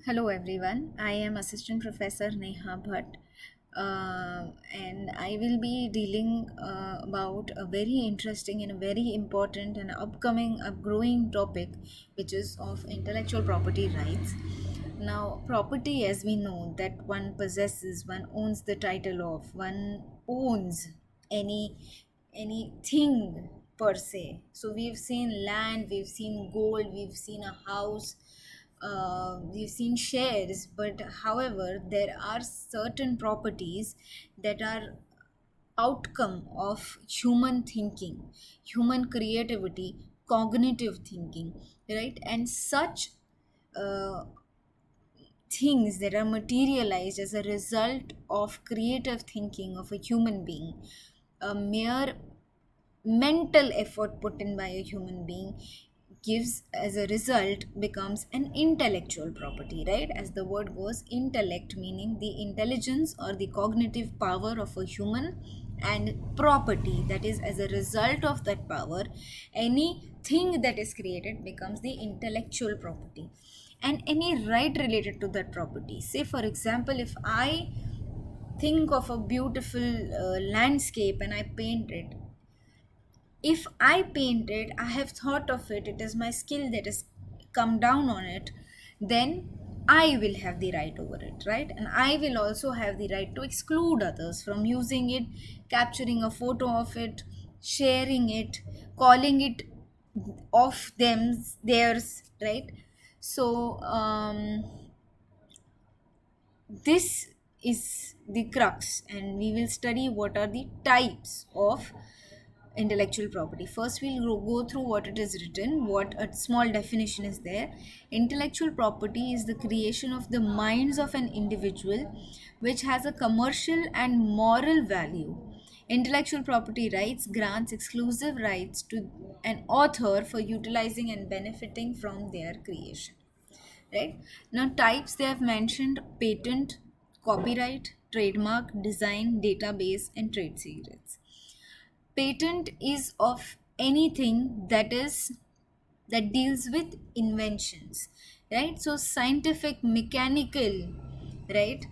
Hello everyone, I am Assistant Professor Neha Bhatt, and I will be dealing about a very interesting and a very important and upcoming upgrowing topic, which is of intellectual property rights. Now, property, as we know, that one possesses, one owns the title of, one owns any anything per se. So we've seen land, we've seen gold, we've seen a house, we've seen shares, but however there are certain properties that are outcome of human thinking, human creativity, cognitive thinking, right? And such uh, things that are materialized as a result of creative thinking of a human being, a mere mental effort put in by a human being, gives as a result becomes an intellectual property, right? As the word goes, intellect meaning the intelligence or the cognitive power of a human, and property, that is as a result of that power, anything that is created becomes the intellectual property. And any right related to that property, say for example, if I think of a beautiful landscape and I paint it, if I paint it, I have thought of it, it is my skill that has come down on it, then I will have the right over it, right? And I will also have the right to exclude others from using it, capturing a photo of it, sharing it, calling it of them, theirs, right? So, this is the crux, and we will study what are the types of intellectual property. First we'll go through what it is written, what a small definition is there. Intellectual property is the creation of the minds of an individual which has a commercial and moral value. Intellectual property rights grants exclusive rights to an author for utilizing and benefiting from their creation, right? Now, types they have mentioned: patent, copyright, trademark, design, database, and trade secrets. Patent is of anything that deals with inventions, right? So scientific, mechanical, right,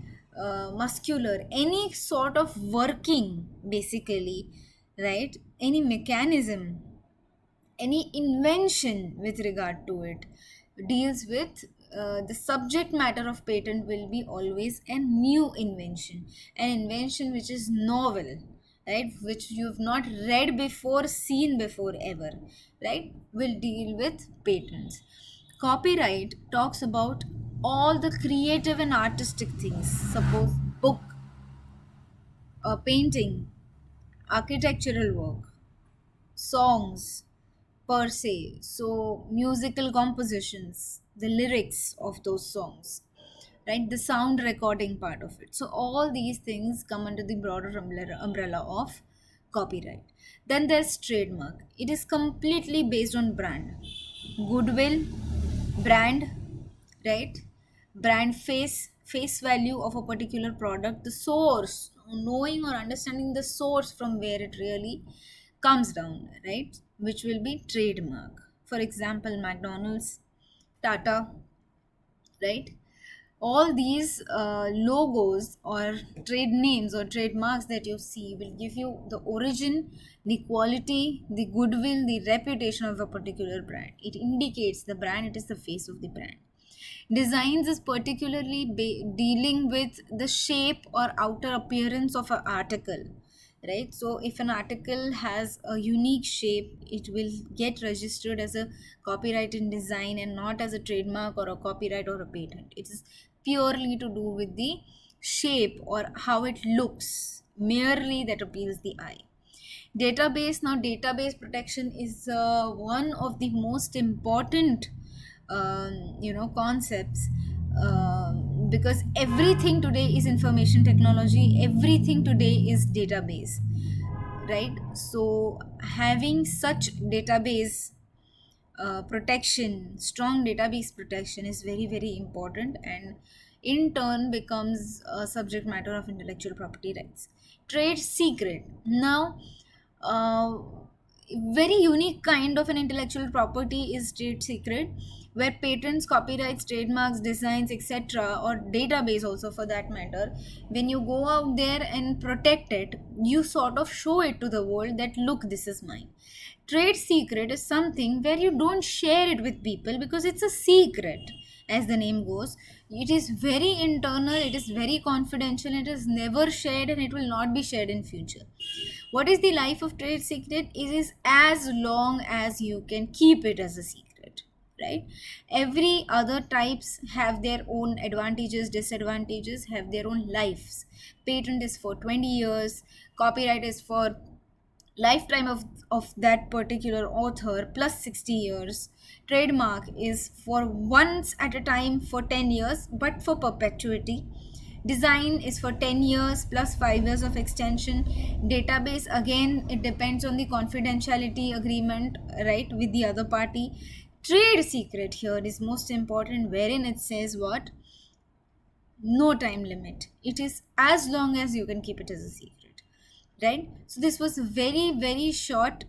muscular, any sort of working, basically, right, any mechanism, any invention with regard to it deals with the subject matter of patent will be always a new invention, an invention which is novel, right, which you've not read before, seen before ever, right, will deal with patents. Copyright talks about all the creative and artistic things, suppose book, painting, architectural work, songs per se. So, musical compositions, the lyrics of those songs, right? The sound recording part of it. So, all these things come under the broader umbrella of copyright. Then there's trademark. It is completely based on brand, goodwill, brand, right? Brand face value of a particular product, the source, knowing or understanding the source from where it really comes down, right, which will be trademark. For example, McDonald's, Tata, right? All these logos or trade names or trademarks that you see will give you the origin, the quality, the goodwill, the reputation of a particular brand. It indicates the brand, it is the face of the brand. Designs is particularly dealing with the shape or outer appearance of an article, right? So if an article has a unique shape, it will get registered as a copyright in design and not as a trademark or a copyright or a patent. It is purely to do with the shape or how it looks, merely that appeals the eye. Database, now database protection is one of the most important concepts, because everything today is information technology, everything today is database, right? So having such database protection, strong database protection is very very important, and in turn becomes a subject matter of intellectual property rights. Trade secret, now, uh, very unique kind of an intellectual property is trade secret. where patents, copyrights, trademarks, designs, etc., or database also for that matter, when you go out there and protect it, you sort of show it to the world that look, this is mine. Trade secret is something where you don't share it with people because it's a secret, as the name goes. It is very internal, it is very confidential, it is never shared, and it will not be shared in future. What is the life of trade secret? It is as long as you can keep it as a secret, right? Every other types have their own advantages, disadvantages, have their own lives. Patent is for 20 years, copyright is for lifetime of that particular author plus 60 years. Trademark is for once at a time for 10 years but for perpetuity. Design is for 10 years plus 5 years of extension. Database, again, it depends on the confidentiality agreement, right, with the other party. Trade secret here is most important, wherein it says what? No time limit. It is as long as you can keep it as a secret, right? So this was a very very short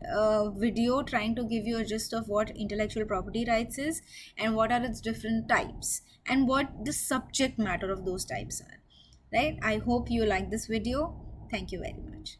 video trying to give you a gist of what intellectual property rights is and what are its different types and what the subject matter of those types are, right? I hope you like this video. Thank you very much.